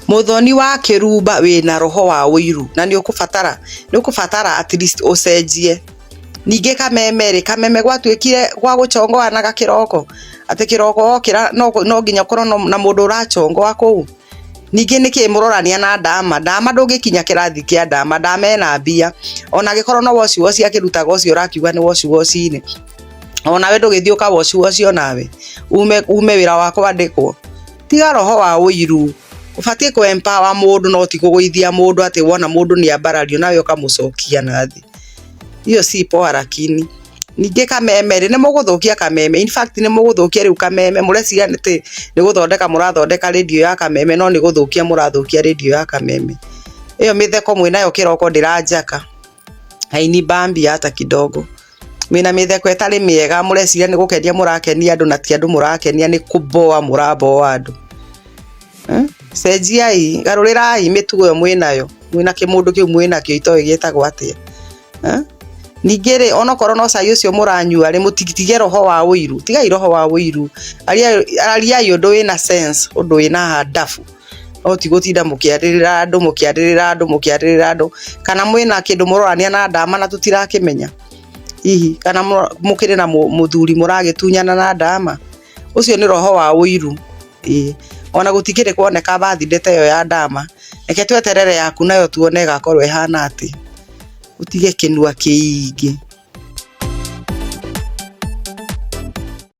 muthoni wa kirumba wina roho wa uiru na ni ukubatara at least ucenjie. Ninge kameme gwatuikire gwa guchongoa na gakiroko ati kiroko okira no nginya korwo na mundu urachongoa kuu. Ninge niki murorania na ndama ndungikinya kirathi kia ndama ena mbia ona gikorwo no woci akirutaga ucio urakiuga ni woci ni ona we ndugithiuka woci nawe ume wira wako andikwo. Tiga roho wa uiru, ubatie ku empower mundu no ti kuguithia mundu ati wona mundu ni ambarario nawe ukamucokia nathi. Iyo si poa. Lakini ninge kameme ni muguthukia kameme, in fact ni muguthukia riu kameme mureciria nti ni guthondeka murathondeka radio ya kameme no ni guthukia murathukia radio ya kameme. Iyo mitheko mwinayo kiroko ndiranjaka haini bambi hata kidogo. Mwina mitheko etari miega mureciria ni gukenia murakenia andu na ti andu murakenia ni kuboa muraboa andu. Cenjiai, garurirai mitugo yo mwinayo, mwina kimundu kiu mwinakio itoe gietagwo atia. Ningere ona korwo no cai ucio muranyua ri mutigitige roho wa uiru, tigai roho wa uiru. Ariai undu wina sense, undu wina hadafu. No ti gutinda mukiaririra andu kana mwina kindu murorania na ndama na tutirakimenya. Hihi kana mukire na muthuri muragitunyana na ndama. Ucio ni roho wa uiru. Ona gutikire kuoneka bathinde teyo ya ndama. Reke tweterere yaku nayo tuone gakorwo ehana ati. Utige kinua kiingi.